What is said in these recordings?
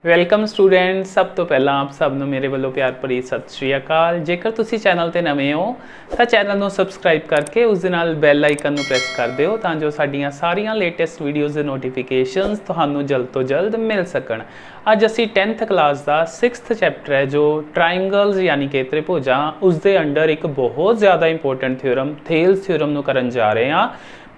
Welcome student. ਸਭ ਤੋਂ ਪਹਿਲਾਂ ਆਪ ਸਭ ਨੂੰ ਮੇਰੇ ਵੱਲੋਂ ਪਿਆਰ ਭਰੀ ਸਤਿ ਸ਼੍ਰੀ ਅਕਾਲ। ਜੇਕਰ ਤੁਸੀਂ ਚੈਨਲ ਤੇ ਨਵੇਂ ਹੋ ਤਾਂ ਚੈਨਲ ਨੂੰ ਸਬਸਕ੍ਰਾਈਬ ਕਰਕੇ ਉਸ ਦੇ ਨਾਲ ਬੈਲ ਆਈਕਨ ਨੂੰ ਪ੍ਰੈਸ ਕਰ ਦਿਓ ਤਾਂ ਜੋ ਸਾਡੀਆਂ ਸਾਰੀਆਂ ਲੇਟੈਸਟ ਵੀਡੀਓਜ਼ ਦੇ ਨੋਟੀਫਿਕੇਸ਼ਨਸ ਤੁਹਾਨੂੰ ਜਲਦ ਤੋਂ ਜਲਦ ਮਿਲ ਸਕਣ। ਅੱਜ ਅਸੀਂ 10th ਕਲਾਸ ਦਾ 6th ਚੈਪਟਰ ਹੈ ਜੋ ਟ੍ਰਾਇੰਗਲਸ ਯਾਨੀ ਕਿ ਤ੍ਰਿਭੁਜਾਂ, ਉਸ ਦੇ ਅੰਡਰ ਇੱਕ ਬਹੁਤ ਜ਼ਿਆਦਾ ਇੰਪੋਰਟੈਂਟ ਥਿਓਰਮ ਥੇਲਸ ਥਿਓਰਮ ਨੂੰ ਕਰਨ ਜਾ ਰਹੇ ਹਾਂ।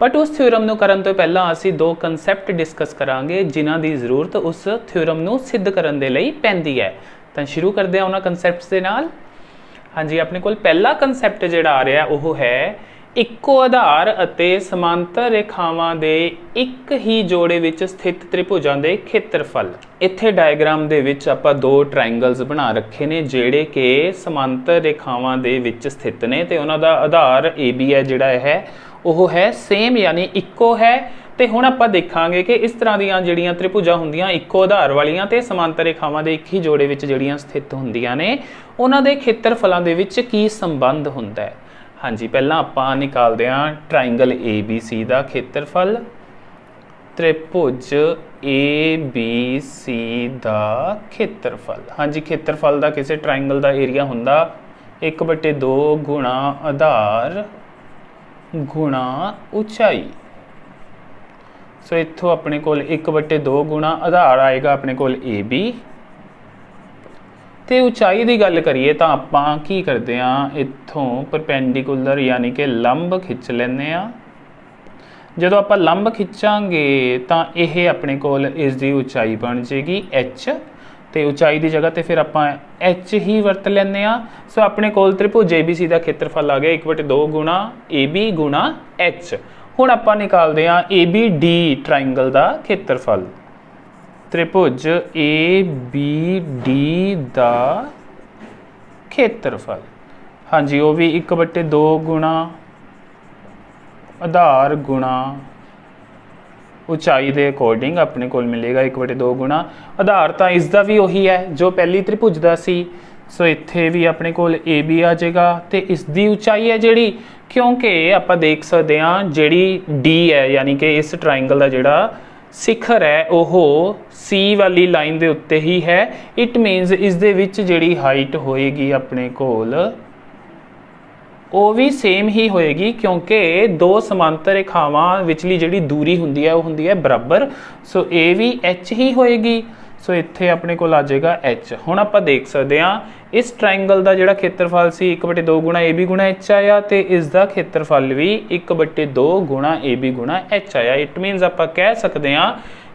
बट उस थ्योरम ਨੂੰ ਕਰਨ ਤੋਂ ਪਹਿਲਾਂ ਅਸੀਂ ਦੋ ਕਨਸੈਪਟ ਡਿਸਕਸ ਕਰਾਂਗੇ ਜਿਨ੍ਹਾਂ ਦੀ ਜ਼ਰੂਰਤ ਉਸ ਥਿਓਰਮ ਨੂੰ ਸਿੱਧ ਕਰਨ ਦੇ ਲਈ ਪੈਂਦੀ ਹੈ। ਤਾਂ ਸ਼ੁਰੂ ਕਰਦੇ ਹਾਂ ਉਹਨਾਂ ਕਨਸੈਪਟਸ ਦੇ ਨਾਲ। ਹਾਂਜੀ, ਆਪਣੇ ਕੋਲ ਪਹਿਲਾ ਕਨਸੈਪਟ ਜਿਹੜਾ ਆ ਰਿਹਾ ਉਹ ਹੈ ਇੱਕੋ ਆਧਾਰ ਅਤੇ ਸਮਾਂਤਰ ਰੇਖਾਵਾਂ ਦੇ ਇੱਕ ਹੀ ਜੋੜੇ ਵਿੱਚ ਸਥਿਤ ਤ੍ਰਿਭੁਜਾਂ ਦੇ ਖੇਤਰਫਲ। ਇੱਥੇ ਡਾਇਗਰਾਮ ਦੇ ਵਿੱਚ ਆਪਾਂ ਦੋ ਟ੍ਰਾਇੰਗਲਸ ਬਣਾ ਰੱਖੇ ਨੇ ਜਿਹੜੇ ਕਿ ਸਮਾਂਤਰ ਰੇਖਾਵਾਂ ਦੇ ਵਿੱਚ ਸਥਿਤ ਨੇ ਤੇ ਉਹਨਾਂ ਦਾ ਆਧਾਰ AB ਹੈ ਜਿਹੜਾ ਹੈ ਉਹ ਹੈ ਸੇਮ ਯਾਨੀ ਇੱਕੋ ਹੈ। ਤੇ ਹੁਣ ਆਪਾਂ ਦੇਖਾਂਗੇ ਕਿ ਇਸ ਤਰ੍ਹਾਂ ਦੀਆਂ ਜਿਹੜੀਆਂ ਤ੍ਰਿਭੁਜਾਂ ਹੁੰਦੀਆਂ ਇੱਕੋ ਆਧਾਰ ਵਾਲੀਆਂ ਤੇ ਸਮਾਂਤਰ ਰੇਖਾਵਾਂ ਦੇ ਇੱਕ ਹੀ ਜੋੜੇ ਵਿੱਚ ਜਿਹੜੀਆਂ ਸਥਿਤ ਹੁੰਦੀਆਂ ਨੇ ਉਹਨਾਂ ਦੇ ਖੇਤਰਫਲਾਂ ਦੇ ਵਿੱਚ ਕੀ ਸੰਬੰਧ ਹੁੰਦਾ ਹੈ। ਹਾਂਜੀ, ਪਹਿਲਾਂ ਆਪਾਂ ਨਿਕਾਲਦੇ ਹਾਂ ਟ੍ਰਾਇੰਗਲ ABC ਦਾ ਖੇਤਰਫਲ। ਤ੍ਰਿਭੁਜ ABC ਦਾ ਖੇਤਰਫਲ। ਹਾਂਜੀ, ਖੇਤਰਫਲ ਦਾ ਕਿਸੇ ਟ੍ਰਾਇੰਗਲ ਦਾ ਏਰੀਆ ਹੁੰਦਾ 1/2 ਗੁਣਾ ਆਧਾਰ गुणा ऊंचाई। सो इत्थों अपने कोल 1/2 गुणा आधार आएगा अपने कोल AB ते ऊंचाई की गल करिए तो आपां की करते हैं इत्थों परपेंडिकुलर यानी कि लंब खिंच लेने आ। जदों आपां लंब खिंचांगे तो यह अपने कोल इसकी ऊंचाई बन जाएगी H ਤੇ ਉਚਾਈ ਦੀ ਜਗ੍ਹਾ ਤੇ ਫਿਰ ਆਪਾਂ H ਹੀ ਵਰਤ ਲੈਂਦੇ ਆ। ਸੋ ਆਪਣੇ ਕੋਲ ਤ੍ਰਿਭੁਜ ABC ਦਾ ਖੇਤਰਫਲ ਆ ਗਿਆ 1/2 ਗੁਣਾ AB ਗੁਣਾ H। ਹੁਣ ਆਪਾਂ ਨਿਕਾਲਦੇ ਆ ABD ਟ੍ਰਾਇੰਗਲ ਦਾ ਖੇਤਰਫਲ। ਤ੍ਰਿਭੁਜ ABD ਦਾ ਖੇਤਰਫਲ ਹਾਂਜੀ ਉਹ ਵੀ 1/2 ਗੁਣਾ ਆਧਾਰ ਗੁਣਾ ऊंचाई के अकॉर्डिंग अपने को मिलेगा 1/2 गुणा आधार। तो इसका भी उही है जो पहली त्रिभुज का सी। सो इत्थे भी अपने को AB आ जाएगा तो इसकी ऊंचाई है जिहड़ी, क्योंकि आप देख सकते हैं जिहड़ी D है यानी कि इस ट्राइंगल का जिहड़ा शिखर है वह C वाली लाइन के उत्ते ही है। इट मीनस इस दे विच जिहड़ी हाइट होएगी अपने कोल वो भी सेम ही होएगी क्योंकि दो समांतर रेखावां विचली जिहड़ी दूरी हुंदी है वो हुंदी है बराबर। सो ये भी H ही होएगी। सो इत्थे अपने कोल आ जाएगा H। हुण आपां देख सकते हैं इस ट्राइंगल का जिहड़ा खेत्रफल सी 1/2 गुणा AB गुणा H आया तो इसका खेत्रफल भी 1/2 गुणा AB गुणा H आया। इट मीनस आपां कह सकते हैं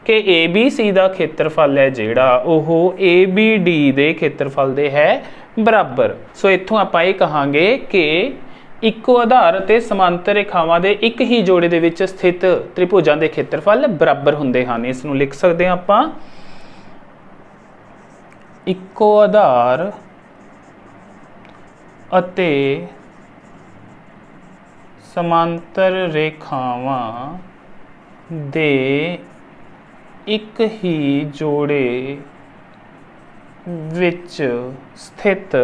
कि ABC का खेत्रफल है जिहड़ा ओह ABD के खेत्रफल दे है बराबर। सो इत्थों आपां ये कहांगे कि ਇੱਕੋ ਆਧਾਰ ਅਤੇ ਸਮਾਂਤਰ ਰੇਖਾਵਾਂ ਦੇ ਇੱਕ ਹੀ ਜੋੜੇ ਦੇ ਵਿੱਚ ਸਥਿਤ ਤ੍ਰਿਭੁਜਾਂ ਦੇ ਖੇਤਰਫਲ ਬਰਾਬਰ ਹੁੰਦੇ ਹਨ। ਇਸ ਨੂੰ ਲਿਖ ਸਕਦੇ ਹਾਂ ਆਪਾਂ ਇੱਕੋ ਆਧਾਰ ਅਤੇ ਸਮਾਂਤਰ ਰੇਖਾਵਾਂ ਦੇ ਇੱਕ ਹੀ ਜੋੜੇ ਵਿੱਚ ਸਥਿਤ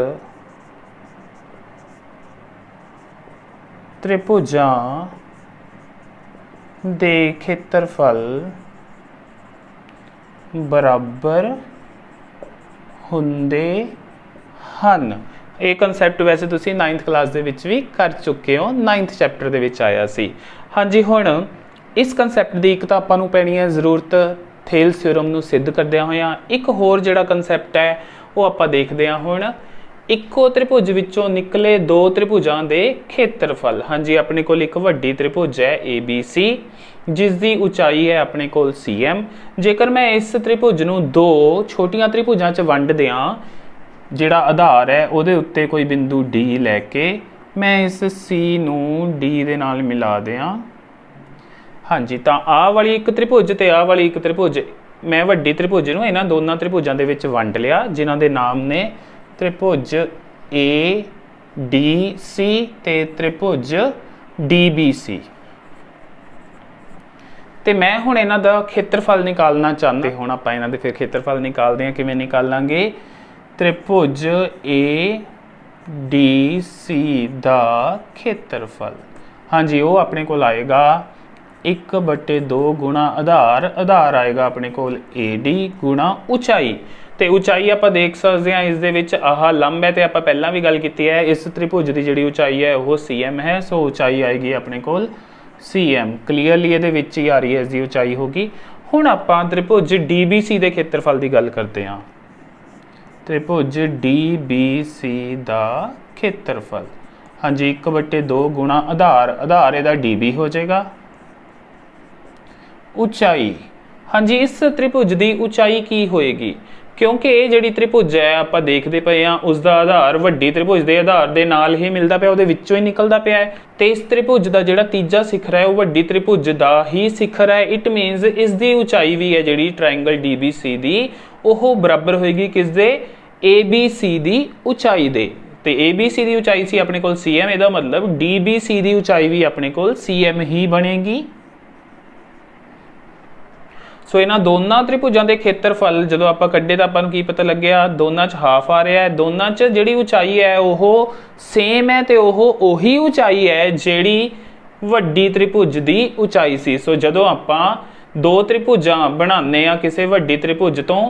त्रिभुजां दे खेत्रफल बराबर हुंदे हन। ये कंसैप्ट वैसे तुसी 9th क्लास दे विच भी कर चुके हो, 9th चैप्टर दे विच आया सी। हाँ जी, हुण इस कंसैप्ट की एक तो आपां नूं पैनी है जरूरत थेल्स थ्योरम नूं सिद्ध करदिआं होइआं। एक होर जिहड़ा कंसैप्ट है वो आपां देखदे हां हुण ਇੱਕੋ ਤ੍ਰਿਭੁਜ ਵਿੱਚੋਂ ਨਿਕਲੇ ਦੋ ਤ੍ਰਿਭੁਜਾਂ ਦੇ ਖੇਤਰਫਲ। ਹਾਂਜੀ, ਆਪਣੇ ਕੋਲ ਇੱਕ ਵੱਡੀ ਤ੍ਰਿਭੁਜ ਹੈ ABC ਜਿਸ ਦੀ ਉਚਾਈ ਹੈ ਆਪਣੇ ਕੋਲ CM। ਜੇਕਰ ਮੈਂ ਇਸ ਤ੍ਰਿਭੁਜ ਨੂੰ ਦੋ ਛੋਟੀਆਂ ਤ੍ਰਿਭੁਜਾਂ 'ਚ ਵੰਡ ਦਿਆਂ ਜਿਹੜਾ ਆਧਾਰ ਹੈ ਉਹਦੇ ਉੱਤੇ ਕੋਈ ਬਿੰਦੂ D ਲੈ ਕੇ ਮੈਂ ਇਸ C ਨੂੰ D ਦੇ ਨਾਲ ਮਿਲਾ ਦਿਆਂ। ਹਾਂਜੀ, ਤਾਂ ਆਹ ਵਾਲੀ ਇੱਕ ਤ੍ਰਿਭੁਜ ਤੇ ਆਹ ਵਾਲੀ ਇੱਕ ਤ੍ਰਿਭੁਜ ਮੈਂ ਵੱਡੀ ਤ੍ਰਿਭੁਜ ਨੂੰ ਇਹਨਾਂ ਦੋਨਾਂ ਤ੍ਰਿਭੁਜਾਂ ਦੇ ਵਿੱਚ ਵੰਡ ਲਿਆ ਜਿਨ੍ਹਾਂ ਦੇ ਨਾਮ ਨੇ त्रिभुज ADC ते त्रिभुज DBC। तो मैं हुण इन्हां दा खेत्रफल निकालना चाहते। हुण आपां इन्हां दे फिर खेत्रफल निकालते हैं। किवें निकालांगे? त्रिभुज ADC दा खेत्रफल हाँ जी वो अपने को आएगा 1/2 गुणा आधार, आधार आएगा अपने कोल AD गुणा ऊंचाई। ਤੇ ਉਚਾਈ ਆਪਾਂ ਦੇਖ ਸਕਦੇ ਹਾਂ ਇਸ ਦੇ ਵਿੱਚ ਆਹ ਲੰਬ ਹੈ ਤੇ ਆਪਾਂ ਪਹਿਲਾਂ ਵੀ ਗੱਲ ਕੀਤੀ ਹੈ ਇਸ ਤ੍ਰਿਭੁਜ ਦੀ ਜਿਹੜੀ ਉਚਾਈ ਹੈ ਉਹ CM ਹੈ। ਸੋ ਉਚਾਈ ਆਏਗੀ ਆਪਣੇ ਕੋਲ CM। ਕਲੀਅਰਲੀ ਇਹਦੇ ਵਿੱਚ ਹੀ ਆ ਰਹੀ ਹੈ ਇਸ ਦੀ ਉਚਾਈ ਹੋਗੀ। ਹੁਣ ਆਪਾਂ ਤ੍ਰਿਭੁਜ DBC ਦੇ ਖੇਤਰਫਲ ਦੀ ਗੱਲ ਕਰਦੇ ਹਾਂ। ਤ੍ਰਿਭੁਜ DBC ਦਾ ਖੇਤਰਫਲ ਹਾਂਜੀ 1/2 ਗੁਣਾ ਆਧਾਰ, ਆਧਾਰ ਇਹਦਾ DB ਹੋ ਜਾਏਗਾ। ਉਚਾਈ ਹਾਂਜੀ ਇਸ ਤ੍ਰਿਭੁਜ ਦੀ ਉਚਾਈ ਕੀ ਹੋਏਗੀ क्योंकि ये जिहड़ी त्रिभुज है आप देखते पे हाँ उसका आधार वड्डी त्रिभुज के आधार के नाल ही मिलता पाया उहदे विच्चों ही निकलता पाया है। तो इस त्रिभुज का जिहड़ा तीजा सिखर है वो वड्डी त्रिभुज का ही सिखर है। इट मीनस इसकी ऊंचाई भी है जिहड़ी ट्रायंगल DBC की वह बराबर होएगी किसदे ABC की ऊंचाई दे। तो ABC की ऊंचाई सी अपने कोल CM, इसका मतलब DBC की ऊंचाई भी अपने कोल CM ही बनेगी। सो इन्हां दोनों त्रिभुजां के खेत्रफल जो आप कड्डे तो आपां नूं की पता लग्या दोनों च हाफ आ रहा है। दोनों च जिहड़ी ऊंचाई है वो सेम है तो वही ऊंचाई है जिहड़ी वड्डी त्रिभुज की ऊंचाई सी। सो जदों आपां दो त्रिभुजां बनाने आ किसी वड्डी त्रिभुज तो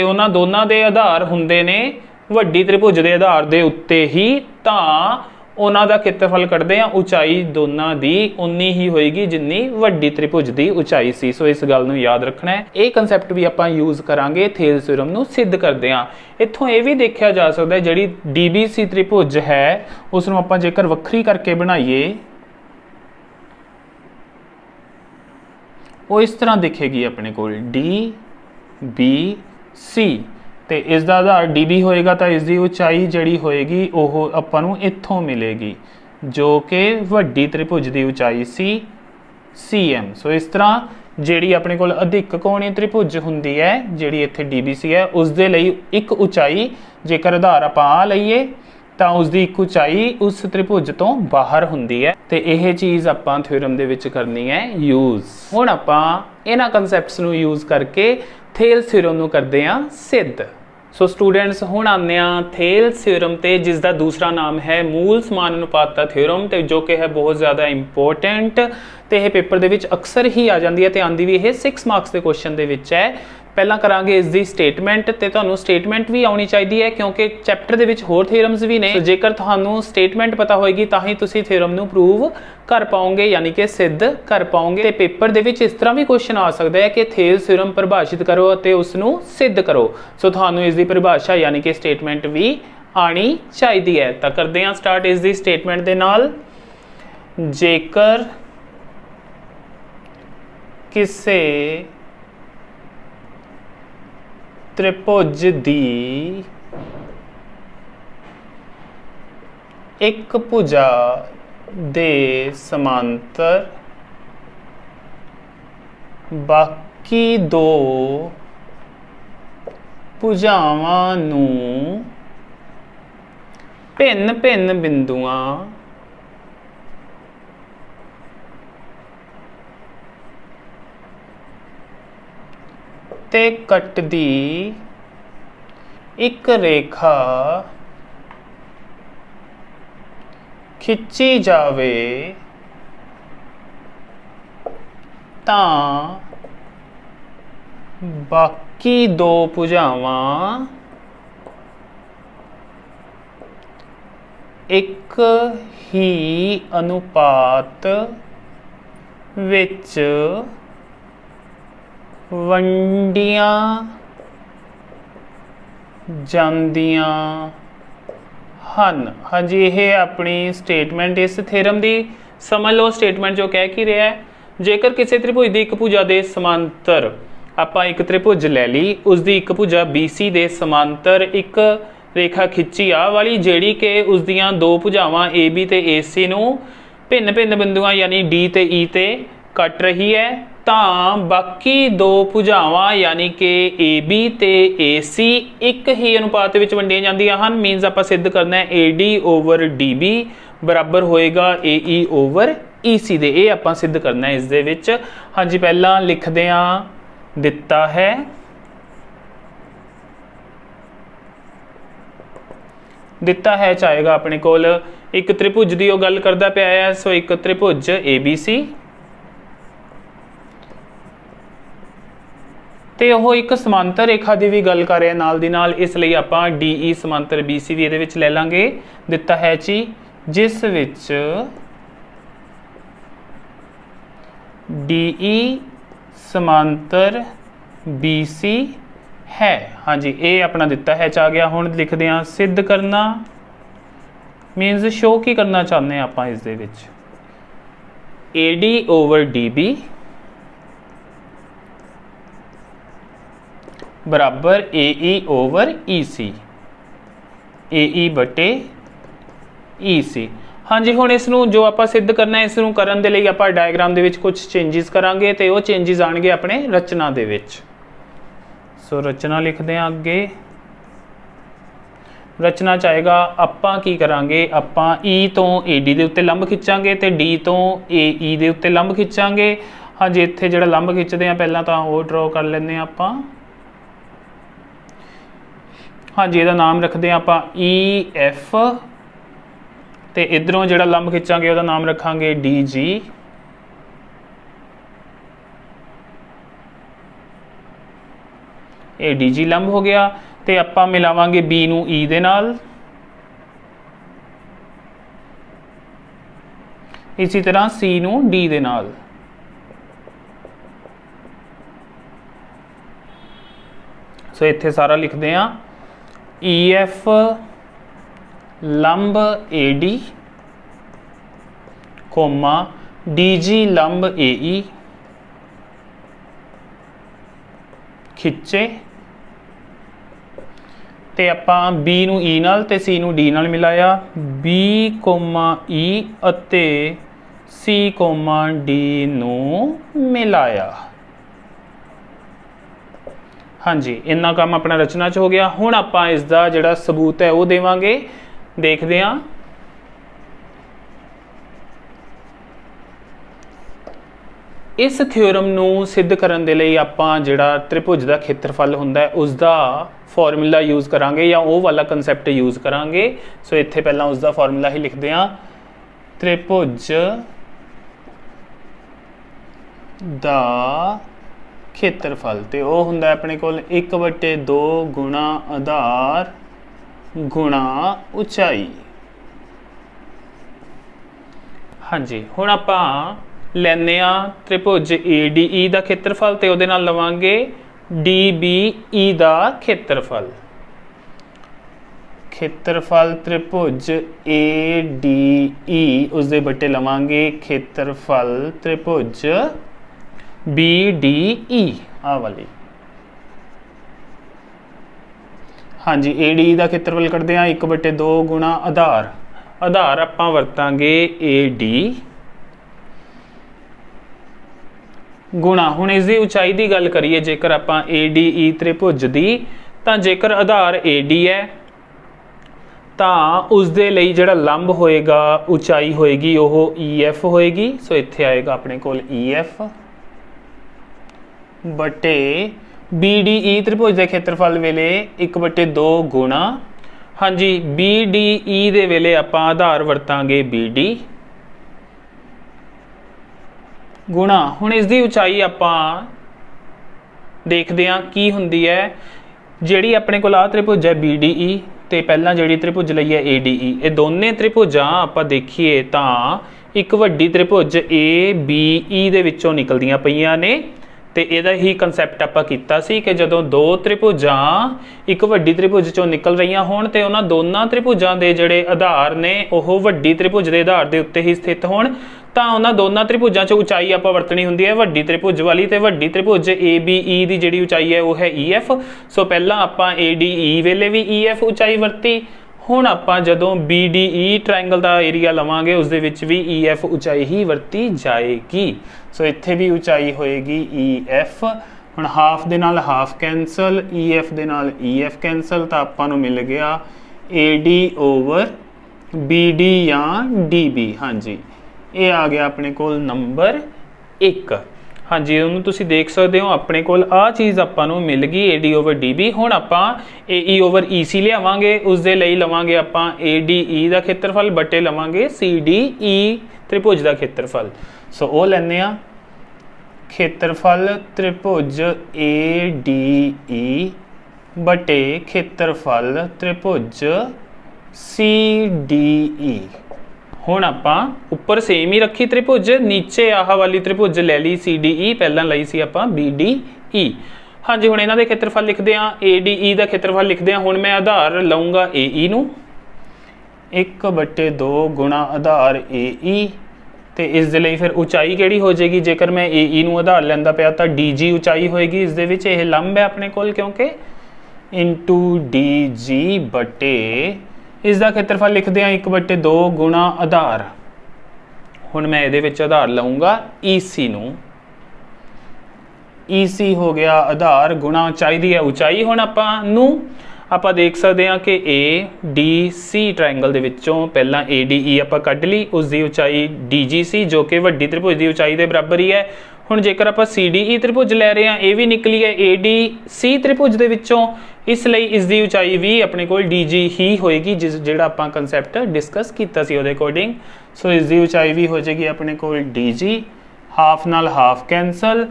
उन्हां दोनों के आधार हुंदे ने वड्डी त्रिभुज के आधार के उत्ते ही तां उन्हां दा खेत्रफल कढ़दे आ ऊंचाई दोनों की उन्नी ही होएगी जिन्नी वड्डी त्रिभुज की ऊंचाई सी। सो इस गल नूं याद रखना है। ये कंसैप्ट भी आपां यूज़ करांगे थेल्स थ्योरम नूं सिद्ध करदे आ। इत्थों ये भी देखा जा सकता है जिहड़ी DBC त्रिभुज है उस नूं आपां जेकर वक्री करके बनाइए वो इस तरह दिखेगी अपने कोल DBC तो इसका आधार DB होएगा तो इसकी ऊंचाई जिहड़ी होएगी वो आपां नूं इत्थों मिलेगी जो कि वड्डी त्रिभुज की ऊंचाई सी CM। सो इस तरह जिहड़ी अपने कोल अधिक कोणीय त्रिभुज हुंदी है जिहड़ी इत्थे DBC है उस दे लई एक ऊंचाई जेकर आधार आपां आ लईए तो उसकी एक ऊंचाई उस त्रिभुज तो बाहर हुंदी है। तो यह चीज़ आपां थ्योरम दे विच करनी है यूज़। हुण आपां इन्हां कंसैप्ट्स नूं यूज़ करके थेल्स थ्योरम नूं करदे हां सिद्ध। सो स्टूडेंट्स हुण आने थेल्स थ्योरम ते जिसका दूसरा नाम है मूल समान अनुपात थ्योरम ते जो कि है बहुत ज़्यादा इंपोर्टेंट तो यह पेपर दे विच अक्सर ही आ जाती है तो आंदी भी यह 6 मार्क्स के क्वेश्चन दे विच है। पहला करांगे इसकी स्टेटमेंट तो तुहानूं स्टेटमेंट भी आनी चाहिए है क्योंकि चैप्टर दे विच होर थ्योरम्स भी ने। जेकर तुहानूं स्टेटमेंट पता होएगी तां ही तुसीं थ्योरम नूं प्रूव कर पाओगे यानी कि सिद्ध कर पाओगे। तो पेपर दे विच इस तरह भी क्वेश्चन आ सकता है कि थेल्स थ्योरम परिभाषित करो और उसनूं सिद्ध करो। सो तुहानूं इसकी परिभाषा यानी कि स्टेटमेंट भी आनी चाहिए है। तो करते हैं स्टार्ट इसकी स्टेटमेंट दे नाल। जेकर किसी त्रिभुज दी एक भुजा दे समांतर बाकी दो भुजावां नूं भिन्न भिन्न बिंदुआं ते कटदी एक रेखा खिंची जावे तां बाकी दो भुजावां एक ही अनुपात विच वंडियां ਜਾਂਦੀਆਂ ਹਨ। हाँ जी ये अपनी स्टेटमेंट इस थ्योरम की समझ लो। स्टेटमेंट जो कह की रहा है जेकर किसी त्रिभुज की एक भुजा के समांतर आपां एक त्रिभुज लै ली उसकी एक भुजा BC के समांतर एक रेखा खिंची आ वाली जिहड़ी कि उसदियां दो भुजावां AB ते AC नूं भिन्न भिन्न बिंदुआं यानी D ते E ते कट रही है तां बाकी दो भुजावां यानी कि AB ते AC एक ही अनुपात विच वंडियां जांदियां हन। मीनस आपां सिद्ध करना है AD ओवर DB बराबर होएगा AE ओवर EC दे। ये आपां सिद्ध करना है इस दे विच। हाँ जी पहला लिखदे हां दिता है दिता है चाहेगा अपने कोल एक त्रिभुज की गल करता पाया है। सो एक त्रिभुज ABC ਤੇ ਉਹ ਇੱਕ ਸਮਾਂਤਰ ਰੇਖਾ ਦੀ ਵੀ ਗੱਲ ਕਰ ਰਿਹਾ ਨਾਲ ਦੀ ਨਾਲ, ਇਸ ਲਈ ਆਪਾਂ DE ਸਮਾਂਤਰ BC ਵੀ ਇਹਦੇ ਵਿੱਚ ਲੈ ਲਾਂਗੇ। ਦਿੱਤਾ ਹੈ ਜੀ ਜਿਸ ਵਿੱਚ DE समांतर BC है। हाँ जी, ये अपना दिता है आ गया। हुण लिखते हैं सिद्ध करना मीनस शो की करना चाहते हैं आप इस दे विच AD ओवर DB बराबर AE ओवर EC, AE बटे EC। हाँ जी, हुण इसनूं जो आपां सिद्ध करना है, इसनूं करन दे लई आपां डायग्राम दे विच कुछ चेंजिस करांगे ते वो चेंजिस आउणगे अपने रचना दे विच। सो रचना लिखदे हां अगे। रचना च आएगा आपां की करांगे, आपां E तो AD दे उत्ते लंब खिच्चांगे ते D तो AE दे उत्ते लंब खिच्चांगे। हाँ जी, इत्थे जिहड़ा लंब खिच्चदे आ पहलां तां वो ड्रॉ कर लैंदे आं आपां। हाँ जी, इहदा नाम रखदे आं आपां EF ते इधरों जिहड़ा लंब खिच्चांगे उसका नाम रखांगे DG। ये DG लंब हो गया ते आपां मिलावांगे B नूं E दे नाल। इसी तरह C नूं D दे नाल। सो इत्थे सारा लिखदे हां EF लंब AD कोमा DG लंब AE खिच्चे ते आपां B नूं E नाल ते C नूं D नाल मिलाया। B कोमा E अते C कोमा D नूं मिलाया। हाँ जी, इन्ना काम अपना रचना च हो गया। हुण आपां इसदा जिहड़ा सबूत है वो देवांगे। देखते हैं इस थ्योरम नूं सिद्ध करन दे लई आपां जिहड़ा त्रिभुज दा खेत्रफल हुंदा है उसदा फॉर्मूला यूज़ करांगे या वो वाला कंसैप्ट यूज़ करांगे। सो इत्थे पहलां उसदा फॉर्मूला ही लिखदे हां। त्रिभुज दा खेत्रफल ते वो हुंदा अपने कोल 1/2 गुणा आधार गुणा उचाई। हाँ जी, हुण आपां लैने आ त्रिभुज ADE दा खेत्रफल ते उहदे नाल लवांगे DBE दा खेत्रफल। खेत्रफल त्रिभुज ADE उसदे बट्टे लवांगे खेत्रफल त्रिभुज BDE आ वाली। हाँ जी, ADE का खेत्रफल करते हैं 1/2 गुणा आधार। आधार आपां वरतांगे AD गुणा। हुण इसकी उचाई की गल करिए जेकर आपां ADE त्रिभुज की, तां जेकर आधार AD है तां उसदे लई जिहड़ा लंब होएगा उचाई होएगी वो EF होएगी। सो इत्थे आएगा अपने कोल EF बटे BDE त्रिभुज के खेत्रफल वेले 1/2 गुणा। हाँ जी, BDE दे वेले आपां आधार वरतांगे BD गुणा। हुण इसकी उचाई आपां देखते हैं की हुंदी है। जिहड़ी अपने कोल आ त्रिभुज है BDE ते पहलां जिहड़ी त्रिभुज लई है ADE, ये दोने त्रिभुजां आपां देखीए तां एक वड्डी त्रिभुज ABE दे विचों निकलदियां पईयां ने। तो यदा ही कंसैप्ट आपां कीता सी कि जदों दो त्रिभुजां एक वड्डी त्रिभुज चों निकल रही होण ते उन्हां दोनां त्रिभुजां दे जिहड़े आधार ने ओह वड्डी त्रिभुज दे आधार दे उत्ते ही स्थित होण, तां उन्हां दोनां त्रिभुजां च उचाई आपां वरतणी हुंदी है वड्डी त्रिभुज वाली। ते वड्डी त्रिभुज ABE दी जिहड़ी उचाई है वो है EF। सो पहलां आपां ADE वेले भी EF उचाई वरती। हुण आपां जदों BDE ट्रायंगल का एरिया लवांगे उस दे विच भी EF उचाई ही वरती जाएगी। सो इत्थे भी उचाई होएगी EF। हुण हाफ दे नाल हाफ कैंसल, EF दे नाल EF कैंसल, तो आपां नूं मिल गया AD ओवर BD या DB। हाँ जी, ये आ गया अपने कोल नंबर 1। हाँ जी, उन्होंने तुसी देख सकते हो अपने कोल आ चीज़ आपां नूं मिल गई AD ओवर DB। हुण आपां AE ओवर EC लियावांगे, उस दे लई लवांगे आपां ADE दा खेत्रफल बटे लवांगे CDE त्रिभुज दा खेत्रफल। सो वो लैने आ ਖੇਤਰਫਲ ਤ੍ਰਿਭੁਜ ADE ਬਟੇ ਖੇਤਰਫਲ ਤ੍ਰਿਭੁਜ CDE। ਹੁਣ ਆਪਾਂ ਉੱਪਰ ਸੇਮ ਹੀ ਰੱਖੀ ਤ੍ਰਿਭੁਜ, ਨੀਚੇ ਆਹ ਵਾਲੀ ਤ੍ਰਿਭੁਜ ਲੈ ਲਈ CDE, ਪਹਿਲਾਂ ਲਈ ਸੀ ਆਪਾਂ BDE। ਹਾਂਜੀ ਹੁਣ ਇਹਨਾਂ ਦੇ ਖੇਤਰਫਲ ਲਿਖਦੇ ਹਾਂ, ADE ਦਾ ਖੇਤਰਫਲ ਲਿਖਦੇ ਹਾਂ। ਹੁਣ ਮੈਂ ਆਧਾਰ ਲਊਂਗਾ AE ਨੂੰ, 1/2 ਗੁਣਾ ਆਧਾਰ AE, ਤੇ ਇਸ ਦੇ ਲਈ ਫਿਰ ਉਚਾਈ ਕਿਹੜੀ ਹੋ ਜਾਏਗੀ? ਜੇਕਰ ਮੈਂ AE ਨੂੰ ਆਧਾਰ ਲੈਂਦਾ ਪਿਆ ਤਾਂ DG ਉਚਾਈ ਹੋਏਗੀ ਇਸ ਦੇ ਵਿੱਚ, ਇਹ ਲੰਬ ਹੈ ਆਪਣੇ ਕੋਲ ਕਿਉਂਕਿ, ਇੰਟੂ DG ਬਟੇ ਇਸ ਦਾ ਖੇਤਰਫਲ ਲਿਖਦੇ ਹਾਂ 1/2 ਗੁਣਾ ਆਧਾਰ। ਹੁਣ ਮੈਂ ਇਹਦੇ ਵਿੱਚ ਆਧਾਰ ਲਊਂਗਾ EC ਨੂੰ, EC ਹੋ ਗਿਆ ਆਧਾਰ ਗੁਣਾ ਚਾਹੀਦੀ ਹੈ ਉਚਾਈ। ਹੁਣ ਆਪਾਂ ਦੇਖ ਸਕਦੇ ਹਾਂ ਕਿ ADC ਟ੍ਰਾਇੰਗਲ ਦੇ ਵਿੱਚੋਂ ਪਹਿਲਾਂ ADE ਆਪਾਂ ਕੱਢ ਲਈ, ਉਸ ਦੀ ਉਚਾਈ DG ਸੀ ਜੋ ਕਿ ਵੱਡੀ ਤ੍ਰਿਭੁਜ ਦੀ ਉਚਾਈ ਦੇ ਬਰਾਬਰ ਹੀ ਹੈ। ਹੁਣ ਜੇਕਰ ਆਪਾਂ CDE ਤ੍ਰਿਭੁਜ ਲੈ ਰਹੇ ਹਾਂ, ਇਹ ਵੀ ਨਿਕਲੀ ਹੈ ADC ਤ੍ਰਿਭੁਜ ਦੇ ਵਿੱਚੋਂ, ਇਸ ਲਈ ਇਸ ਦੀ ਉਚਾਈ ਵੀ ਆਪਣੇ ਕੋਲ DG ਹੀ ਹੋਏਗੀ, ਜਿਹੜਾ ਆਪਾਂ ਕਨਸੈਪਟ ਡਿਸਕਸ ਕੀਤਾ ਸੀ ਉਹਦੇ ਅਕੋਰਡਿੰਗ। ਸੋ ਇਸ ਦੀ ਉਚਾਈ ਵੀ ਹੋ ਜਾਏਗੀ ਆਪਣੇ ਕੋਲ DG, ਹਾਫ ਨਾਲ ਹਾਫ ਕੈਂਸਲ,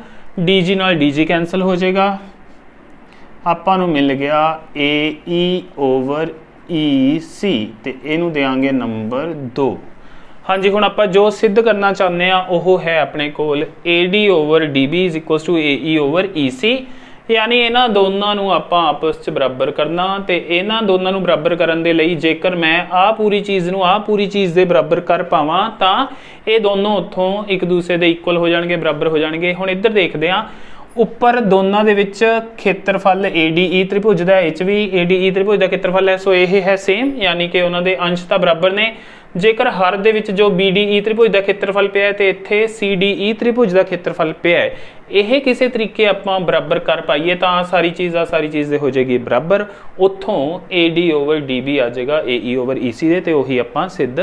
DG ਨਾਲ DG ਕੈਂਸਲ ਹੋ ਜਾਏਗਾ। ਆਪਾਂ ਨੂੰ ਮਿਲ ਗਿਆ AE/EC ਤੇ ਇਹਨੂੰ ਦੇਵਾਂਗੇ ਨੰਬਰ 2। ਹਾਂਜੀ ਹੁਣ ਆਪਾਂ ਜੋ ਸਿੱਧ ਕਰਨਾ ਚਾਹੁੰਦੇ ਆ ਉਹ ਹੈ ਆਪਣੇ ਕੋਲ AD/DB = AE/EC, यानी इन्हां दोनों नूं आपां आपस च बराबर करना। तो इन्हां दोनों नूं बराबर करन दे लई जेकर मैं पूरी चीज़ नूं पूरी चीज़ दे बराबर कर पावां तां ये दोनों उत्थों एक दूसरे दे इक्वल हो जाणगे, बराबर हो जाणगे। हुण इधर देखदे हां उपर दोनों दे विच खेत्रफल ADE त्रिभुज दा, इच भी ADE त्रिभुज दा खेत्रफल है, सो यह है सेम, यानी कि उन्हां दे अंश तां बराबर ने। जेकर हर दे विच जो BDE त्रिभुज का खेत्रफल पिया है तो इत्थे CDE त्रिभुज का खेत्रफल पिया है, यह किसी तरीके आपां बराबर कर पाइए तो सारी चीज़ हो जाएगी बराबर। उत्थों AD/DB आ जाएगा AE/EC दे, ते उही आपां सिद्ध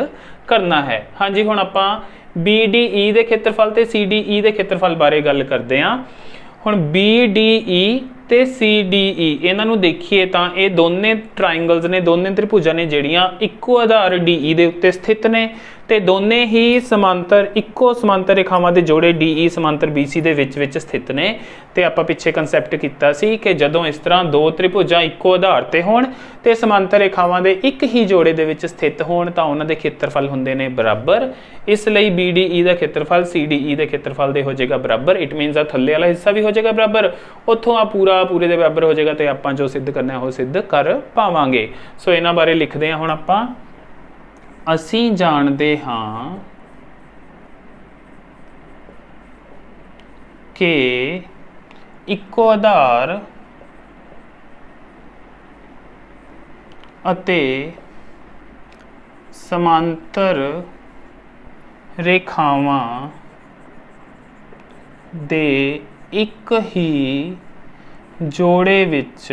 करना है। हाँ जी हुण आपां BDE के खेत्रफल ते CDE के खेत्रफल बारे गल करते हैं। हुण BDE ते CDE इन्हां नूं देखिए तां ये दोने ट्राइंगल्स ने, दोने त्रिभुजां ने जिहड़ियां इक्को आधार DE दे उत्ते स्थित ने, ते दोने ही समांतर इक्को समांतर रेखावां दे जोड़े DE समांतर BC दे विच स्थित ने। ते आपां पिछे कंसैप्ट कीता सी कि जदों इस तरह दो त्रिभुजां इक्को आधार ते होण ते समांतर रेखावां दे एक ही जोड़े दे विच स्थित होण तां उन्हां दे खेत्रफल हुंदे ने बराबर। इसलिए BDE दा खेत्रफल CDE दे खेत्रफल दे हो जाएगा बराबर। इट मीनस आ थल्ले वाला हिस्सा भी हो जाएगा बराबर, उत्थों आ पूरे दे बराबर हो जाएगा, तो आपां जो सिद्ध करना है वो सिद्ध कर पावांगे। सो इन्हां बारे लिखदे हां। हुण आपां असीं जाणदे हां कि इक्को आधार अते समांतर रेखावां दे एक ही जोड़े विच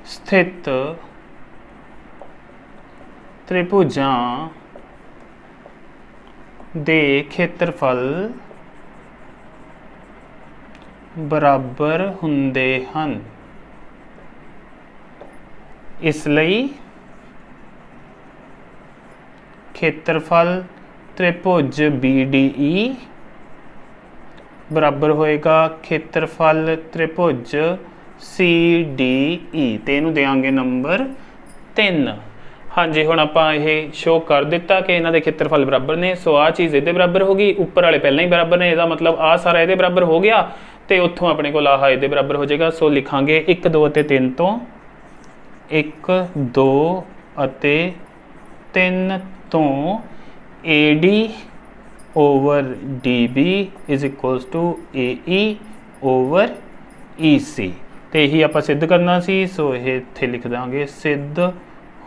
स्थित त्रिभुजां दे खेत्रफल बराबर हुंदे हन। इसलिए खेत्रफल त्रिभुज BDE बराबर होएगा खेत्रफल त्रिभुज CDE, ते इहनूं देंगे नंबर 3। हाँ जी हुण आपां ये शो कर दिता कि इन्हां दे खेत्रफल बराबर ने। सो आ चीज़ इहदे बराबर होगी, उपर वाले पहलां ही बराबर ने, इहदा मतलब आ सारा इहदे बराबर हो गया, तो उत्थों अपने कोल आह इहदे बराबर हो जाएगा। सो लिखांगे 1 2 ते 3 तो 1 2 अते 3 तो AD/DB = AE/EC, तो यही आप सिद्ध करना सी। सो ये इत्थे लिख देंगे सिद्ध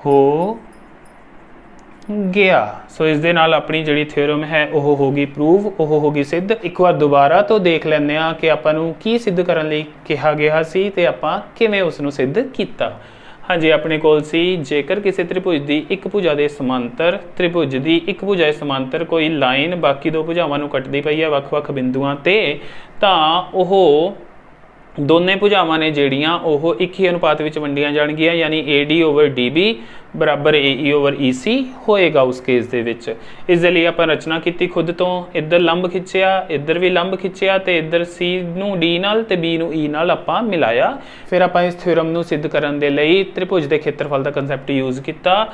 हो गया। सो इस दे नाल अपनी जिहड़ी थ्योरम है वह होगी प्रूव, वह होगी सिद्ध। एक बार दोबारा तो देख लैंदे आ कि आपां नूं की सिद्ध करन लई कहा गया सी ते आपां किवें उस नूं सिद्ध कीता। हाँ जी अपने कोल सी जेकर किसी त्रिभुज की एक भुजा के समांतर त्रिभुज की एक भुजा के समांतर कोई लाइन बाकी दो भुजावां नूं कटदी पई है वख-वख बिंदुआं ते, तां ओह ਦੋਨੇ ਭੁਜਾਵਾਂ ਨੇ ਜਿਹੜੀਆਂ ਉਹ ਇੱਕ ਹੀ ਅਨੁਪਾਤ ਵਿੱਚ ਵੰਡੀਆਂ ਜਾਣਗੀਆਂ, ਯਾਨੀ AD/DB ਬਰਾਬਰ AE ਓਵਰ EC ਹੋਏਗਾ ਉਸ ਕੇਸ ਦੇ ਵਿੱਚ। ਇਸ ਦੇ ਲਈ ਆਪਾਂ ਰਚਨਾ ਕੀਤੀ ਖੁਦ ਤੋਂ, ਇੱਧਰ ਲੰਬ ਖਿੱਚਿਆ, ਇੱਧਰ ਵੀ ਲੰਬ ਖਿੱਚਿਆ ਤੇ ਇੱਧਰ C ਨੂੰ D ਨਾਲ ਤੇ B ਨੂੰ E ਨਾਲ ਆਪਾਂ ਮਿਲਾਇਆ। ਫਿਰ ਆਪਾਂ ਇਸ ਥਿਊਰਮ ਨੂੰ ਸਿੱਧ ਕਰਨ ਦੇ ਲਈ ਤ੍ਰਿਭੁਜ ਦੇ ਖੇਤਰਫਲ ਦਾ ਕਨਸੈਪਟ ਯੂਜ਼ ਕੀਤਾ।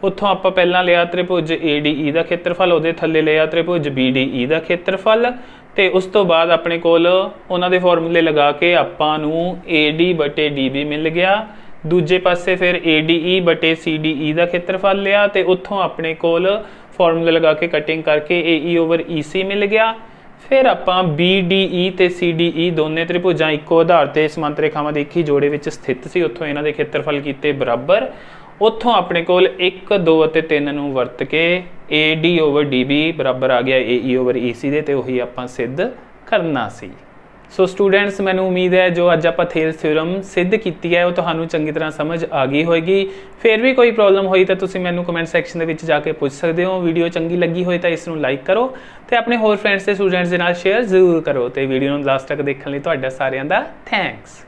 ਉੱਥੋਂ ਆਪਾਂ ਪਹਿਲਾਂ ਲਿਆ ਤ੍ਰਿਭੁਜ ADE ਦਾ ਖੇਤਰਫਲ, ਉਹਦੇ ਥੱਲੇ ਲਿਆ ਤ੍ਰਿਭੁਜ BDE ਦਾ ਖੇਤਰਫਲ ਤੇ ਉਸ ਤੋਂ ਬਾਅਦ ਆਪਣੇ ਕੋਲ ਉਹਨਾਂ ਦੇ ਫਾਰਮੂਲੇ ਲਗਾ ਕੇ ਆਪਾਂ ਨੂੰ AD/DB ਮਿਲ ਗਿਆ। ਦੂਜੇ ਪਾਸੇ ਫਿਰ ADE/CDE ਦਾ ਖੇਤਰਫਲ ਲਿਆ ਤੇ ਉੱਥੋਂ ਆਪਣੇ ਕੋਲ ਫਾਰਮੂਲੇ ਲਗਾ ਕੇ ਕਟਿੰਗ ਕਰਕੇ AE ਓਵਰ EC ਮਿਲ ਗਿਆ। ਫਿਰ ਆਪਾਂ BDE ਤੇ CDE ਦੋਨੇ ਤ੍ਰਿਭੁਜਾਂ ਇੱਕੋ ਆਧਾਰ ਤੇ ਸਮਾਂਤਰ ਰੇਖਾਵਾਂ ਦੇ ਇੱਕ ਹੀ ਜੋੜੇ ਵਿੱਚ ਸਥਿਤ ਸੀ, ਉੱਥੋਂ ਇਹਨਾਂ ਦੇ ਖੇਤਰਫਲ ਕੀਤੇ ਬਰਾਬਰ। ਉੱਥੋਂ ਆਪਣੇ ਕੋਲ 1, 2 ਅਤੇ 3 ਨੂੰ ਵਰਤ ਕੇ AD/DB ਬਰਾਬਰ ਆ ਗਿਆ AE ਓਵਰ EC ਦੇ, ਤੇ ਉਹੀ ਆਪਾਂ ਸਿੱਧ ਕਰਨਾ ਸੀ। ਸੋ ਸਟੂਡੈਂਟਸ, ਮੈਨੂੰ ਉਮੀਦ ਹੈ ਜੋ ਅੱਜ ਆਪਾਂ ਥੇਲਸ ਥਿਊਰਮ ਸਿੱਧ ਕੀਤੀ ਹੈ ਉਹ ਤੁਹਾਨੂੰ ਚੰਗੀ ਤਰ੍ਹਾਂ ਸਮਝ ਆ ਗਈ ਹੋਏਗੀ। ਫਿਰ ਵੀ ਕੋਈ ਪ੍ਰੋਬਲਮ ਹੋਈ ਤਾਂ ਤੁਸੀਂ ਮੈਨੂੰ ਕਮੈਂਟ ਸੈਕਸ਼ਨ ਦੇ ਵਿੱਚ ਜਾ ਕੇ ਪੁੱਛ ਸਕਦੇ ਹੋ। ਵੀਡੀਓ ਚੰਗੀ ਲੱਗੀ ਹੋਈ ਤਾਂ ਇਸ ਨੂੰ ਲਾਈਕ ਕਰੋ ਤੇ ਆਪਣੇ ਹੋਰ ਫਰੈਂਡਸ ਤੇ ਸਟੂਡੈਂਟਸ ਦੇ ਨਾਲ ਸ਼ੇਅਰ ਜ਼ਰੂਰ ਕਰੋ। ਤੇ ਵੀਡੀਓ ਨੂੰ ਲਾਸਟ ਤੱਕ ਦੇਖਣ ਲਈ ਤੁਹਾਡਾ ਸਾਰਿਆਂ ਦਾ ਥੈਂਕਸ।